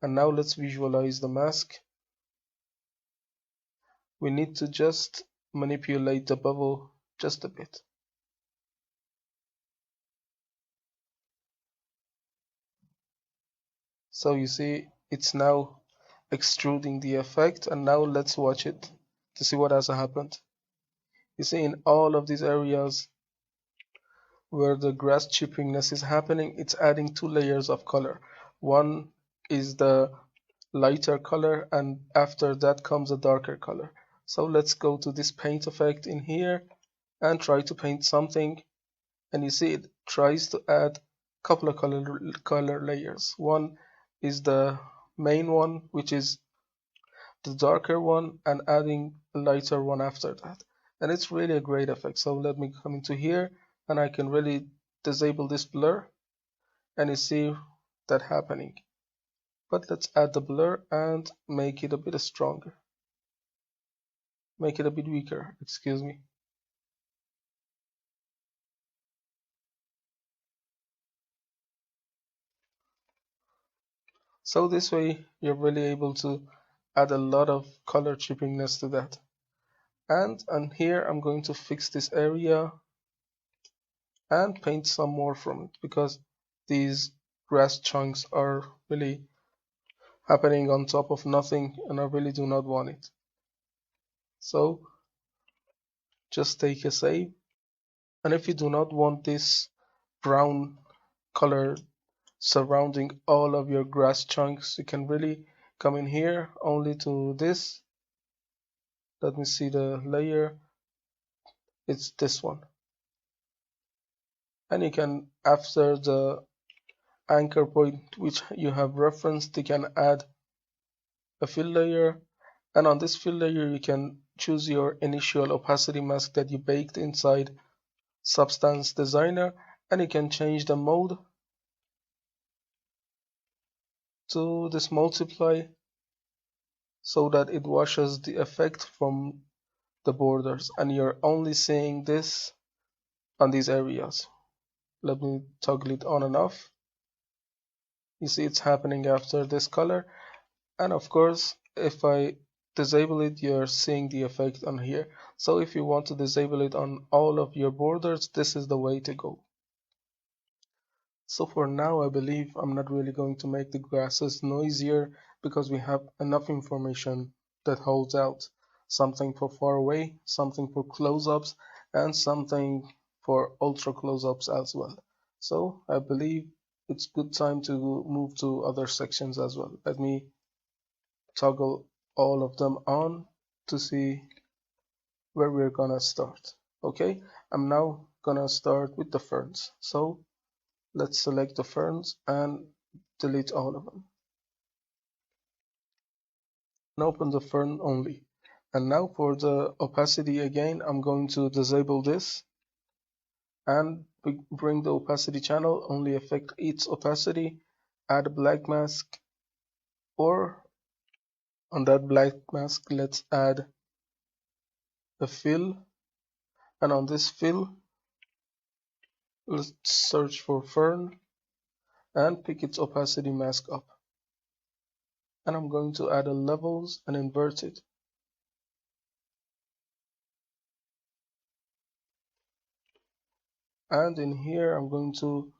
And now let's visualize the mask. We need to just manipulate the bubble just a bit. So you see it's now extruding the effect, and now let's watch it to see what has happened. You see in all of these areas where the grass chippingness is happening, it's adding two layers of color. One is the lighter color, and after that comes a darker color. So let's go to this paint effect in here and try to paint something, and you see it tries to add a couple of color layers. One is the main one, which is the darker one, and adding a lighter one after that. And it's really a great effect. So let me come into here, and I can really disable this blur, and you see that happening. But let's add the blur and make it a bit stronger. Make it a bit weaker, excuse me. So this way you're really able to add a lot of color chippingness to that. And here I'm going to fix this area and paint some more from it, because these grass chunks are really happening on top of nothing, and I really do not want it. So just take a save, and if you do not want this brown color surrounding all of your grass chunks, you can really come in here only to this. Let me see the layer. It's this one, and you can, after the anchor point which you have referenced, you can add a fill layer, and on this fill layer you can choose your initial opacity mask that you baked inside Substance Designer, and you can change the mode to this multiply so that it washes the effect from the borders, and you're only seeing this on these areas. Let me toggle it on and off. You see it's happening after this color, and of course if I disable it, you're seeing the effect on here. So if you want to disable it on all of your borders, this is the way to go. So for now, I believe I'm not really going to make the grasses noisier because we have enough information that holds out. Something for far away, something for close-ups, and something for ultra close-ups as well. So I believe it's good time to move to other sections as well. Let me toggle all of them on to see where we're gonna start. Okay, I'm now gonna start with the ferns. So let's select the ferns and delete all of them. And open the fern only. And now for the opacity again, I'm going to disable this and bring the opacity channel, only affect its opacity, add a black mask, or on that black mask, let's add a fill. And on this fill, let's search for fern and pick its opacity mask up. And I'm going to add a levels and invert it. And in here, I'm going to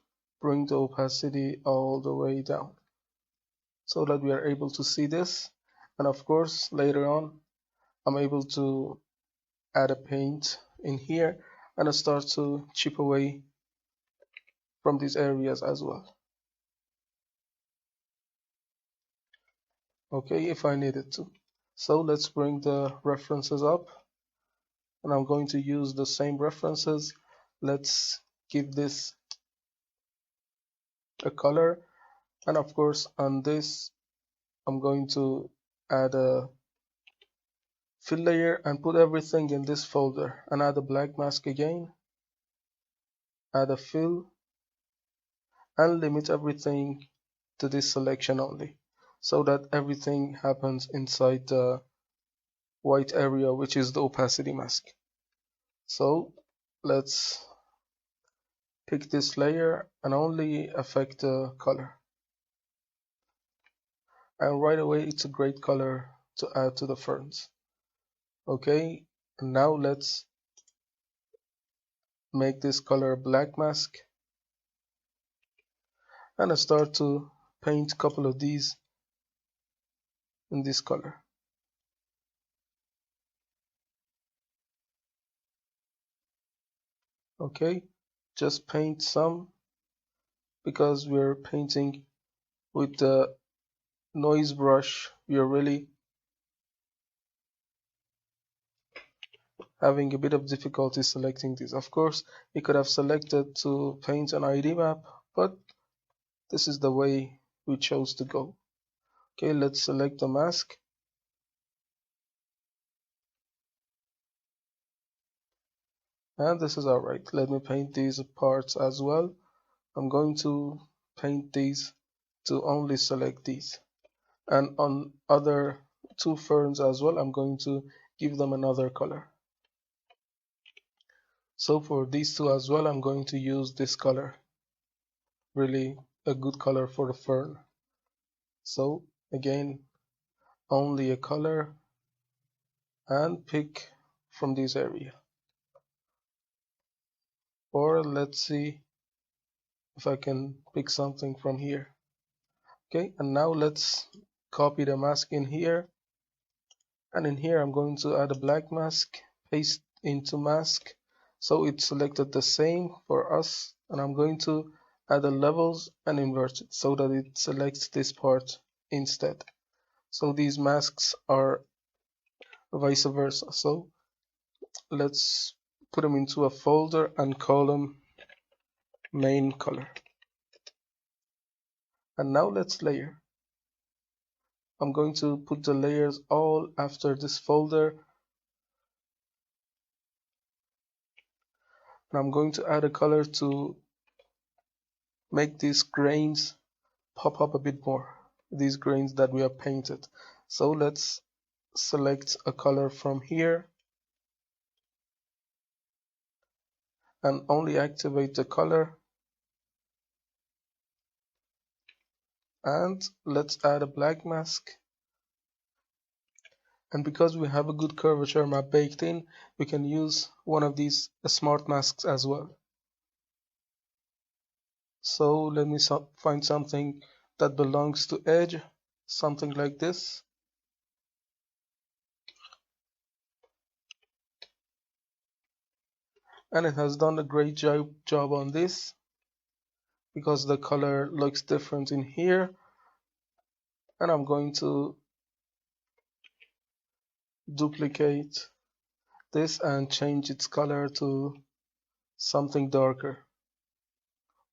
bring the opacity all the way down so that we are able to see this. And of course, later on, I'm able to add a paint in here and I start to chip away from these areas as well. Okay, if I needed to. So let's bring the references up and I'm going to use the same references. Let's give this a color, and of course on this I'm going to add a fill layer and put everything in this folder and add a black mask again, add a fill and limit everything to this selection only so that everything happens inside the white area, which is the opacity mask. So let's pick this layer and only affect the color, and right away it's a great color to add to the ferns. Okay, and now let's make this color black mask and I start to paint a couple of these in this color. Okay, just paint some because we're painting with the noise brush. We are really having a bit of difficulty selecting these. Of course, you could have selected to paint an ID map, but this is the way we chose to go. Okay, let's select the mask. And this is alright. Let me paint these parts as well. I'm going to paint these to only select these. And on other two ferns as well, I'm going to give them another color. So for these two as well, I'm going to use this color. Really a good color for the fern. So again, only a color and pick from this area. Or let's see if I can pick something from here. Okay, and now let's copy the mask in here. And in here, I'm going to add a black mask, paste into mask. So it selected the same for us. And I'm going to add the levels and invert it so that it selects this part instead. So these masks are vice versa. So let's put them into a folder and call them main color. And now let's layer. I'm going to put the layers all after this folder. And I'm going to add a color to make these grains pop up a bit more, these grains that we have painted. So let's select a color from here and only activate the color, and let's add a black mask And because we have a good curvature map baked in, we can use one of these smart masks as well. So let me find something that belongs to edge, something like this. And it has done a great job on this because the color looks different in here. And I'm going to duplicate this and change its color to something darker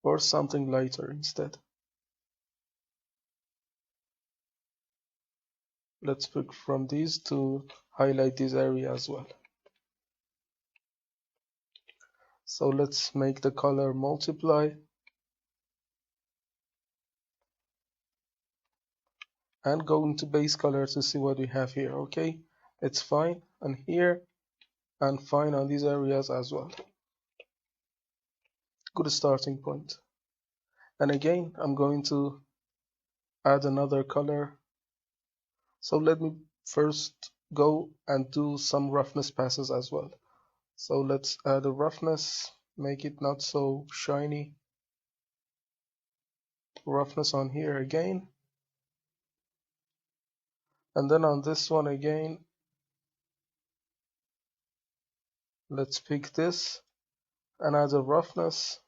or something lighter instead. Let's pick from these to highlight this area as well. So let's make the color multiply and go into base color to see what we have here. Okay, it's fine and here and fine on these areas as well. Good starting point. And again, I'm going to add another color. So let me first go and do some roughness passes as well. So let's add a roughness, make it not so shiny. Roughness on here again. And then on this one again, let's pick this and add a roughness.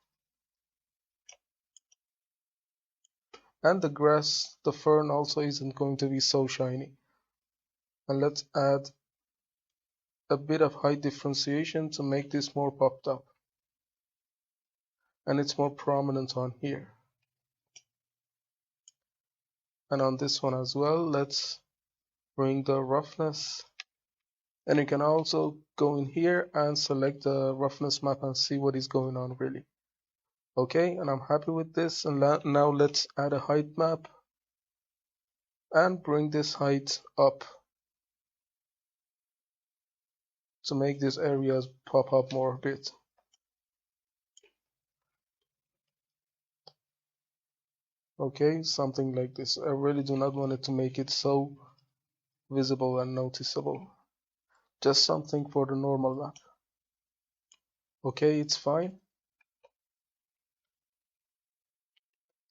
And the grass, the fern also isn't going to be so shiny. And let's add a bit of height differentiation to make this more popped up. And it's more prominent on here. And on this one as well, let's bring the roughness. And you can also go in here and select the roughness map and see what is going on really. Okay, and I'm happy with this. And now let's add a height map and bring this height up to make these areas pop up more a bit. Okay, something like this. I really do not want it to make it so visible and noticeable. Just something for the normal map. Okay, it's fine.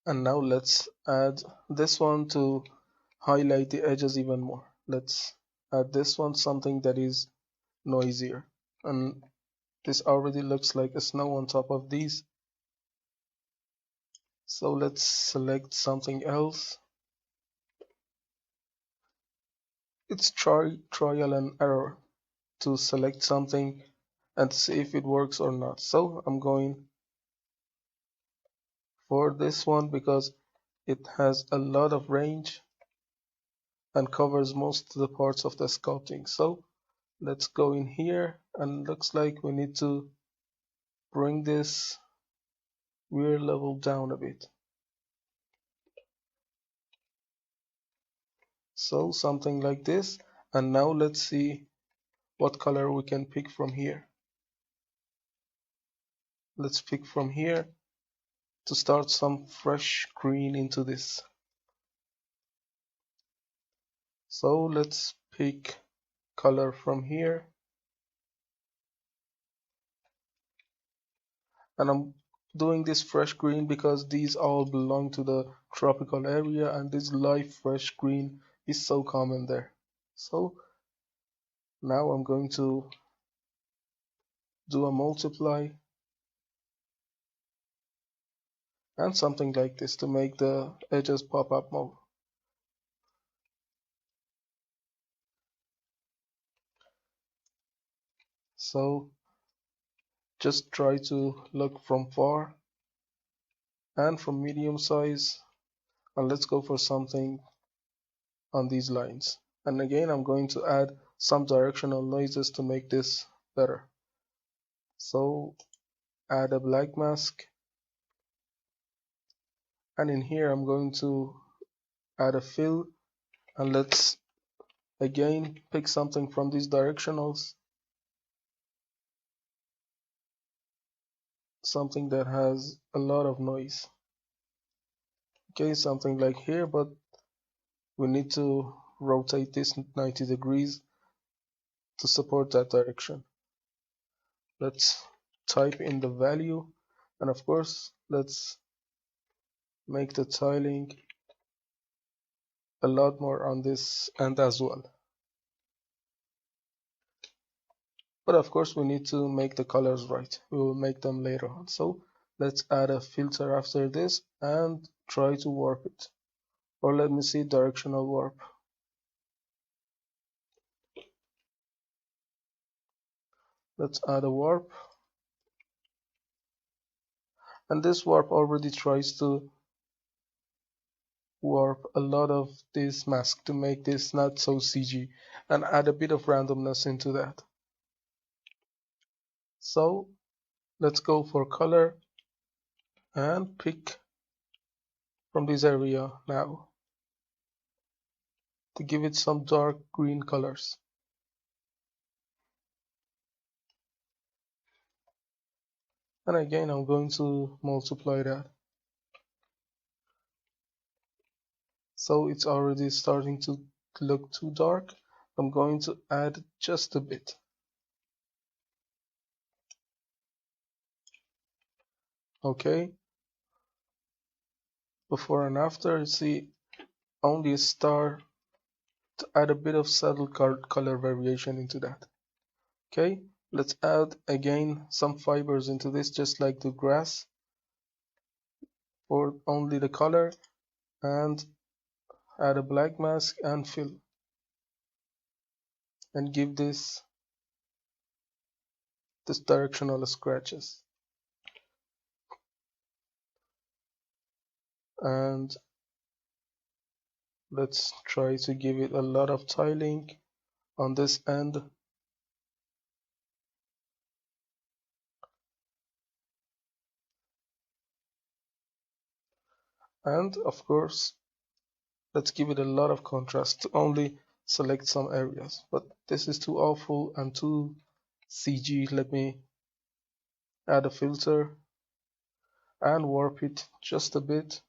And now let's add this one to highlight the edges even more. Let's add this one, something that is noisier. And this already looks like a snow on top of these. So let's select something else. It's trial and error to select something and see if it works or not. So I'm going for this one because it has a lot of range and covers most of the parts of the sculpting. So let's go in here and looks like we need to bring this rear level down a bit. So something like this. And now let's see what color we can pick from here. Let's pick from here to start some fresh green into this. So let's pick color from here. And I'm doing this fresh green because these all belong to the tropical area and this light fresh green is so common there. So now I'm going to do a multiply and something like this to make the edges pop up more. So just try to look from far and from medium size, and let's go for something on these lines. And again, I'm going to add some directional noises to make this better. So add a black mask, and in here I'm going to add a fill, and let's again pick something from these directionals, something that has a lot of noise. Okay, something like here, but we need to rotate this 90 degrees to support that direction. Let's type in the value, and of course let's make the tiling a lot more on this end as well. But of course we need to make the colors right. We will make them later on. So let's add a filter after this and try to warp it. Or let me see, directional warp. Let's add a warp. And this warp already tries to warp a lot of this mask to make this not so CG and add a bit of randomness into that. So let's go for color and pick from this area now to give it some dark green colors. And again, I'm going to multiply that. So it's already starting to look too dark. I'm going to add just a bit. Okay. Before and after, you see only a star to add a bit of subtle color variation into that. Okay. Let's add again some fibers into this, just like the grass, for only the color, and add a black mask and fill, and give this directional scratches. And let's try to give it a lot of tiling on this end. And of course, let's give it a lot of contrast to only select some areas. But this is too awful and too CG. Let me add a filter and warp it just a bit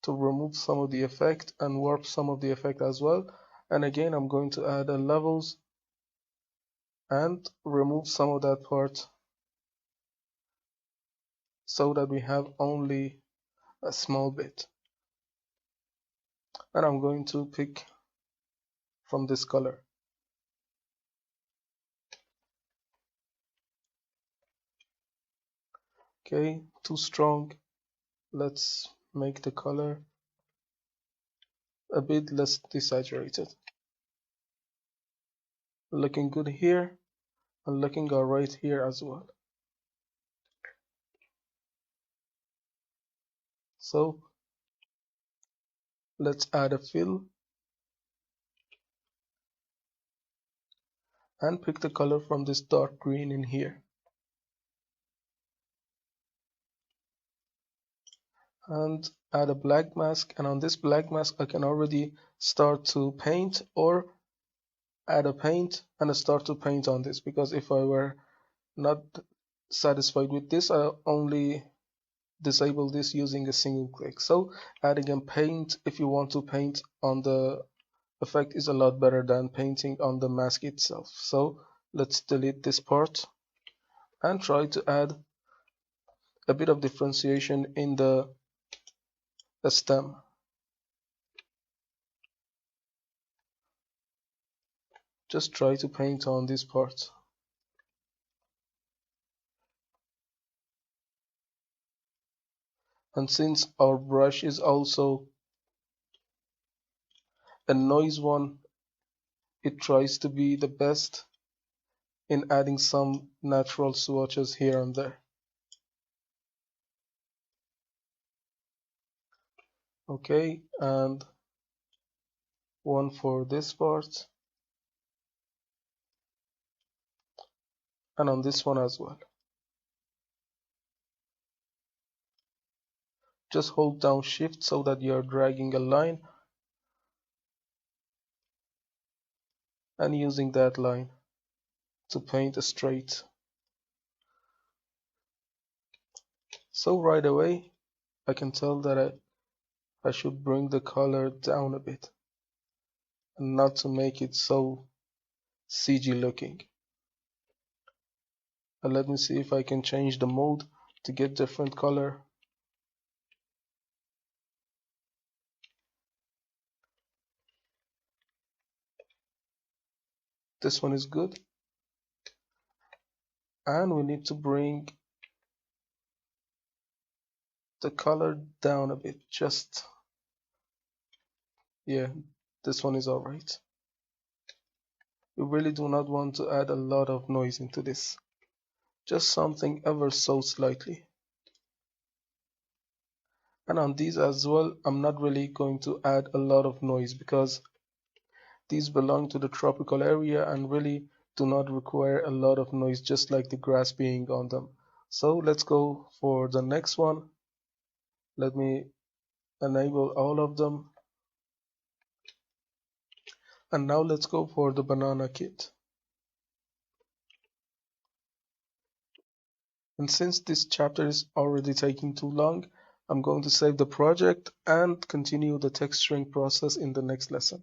to remove some of the effect and warp some of the effect as well. And again, I'm going to add a levels and remove some of that part so that we have only a small bit. And I'm going to pick from this color. Okay, too strong. Let's make the color a bit less desaturated. Looking good here and looking alright here as well. So let's add a fill and pick the color from this dark green in here. And add a black mask, and on this black mask I can already start to paint, or add a paint and start to paint on this, because if I were not satisfied with this, I only disable this using a single click. So adding a paint, if you want to paint on the effect, is a lot better than painting on the mask itself. So let's delete this part and try to add a bit of differentiation in the stem. Just try to paint on this part. And since our brush is also a noise one, it tries to be the best in adding some natural swatches here and there. Okay, and one for this part, and on this one as well. Just hold down shift so that you are dragging a line and using that line to paint a straight. So right away I can tell that I should bring the color down a bit. and not to make it so CG looking. And let me see if I can change the mode to get different color. This one is good. And we need to bring the color down a bit, just, yeah, this one is alright. We really do not want to add a lot of noise into this, just something ever so slightly. And on these as well, I'm not really going to add a lot of noise because these belong to the tropical area and really do not require a lot of noise, just like the grass being on them. So let's go for the next one. Let me enable all of them. And now let's go for the banana kit. And since this chapter is already taking too long, I'm going to save the project and continue the texturing process in the next lesson.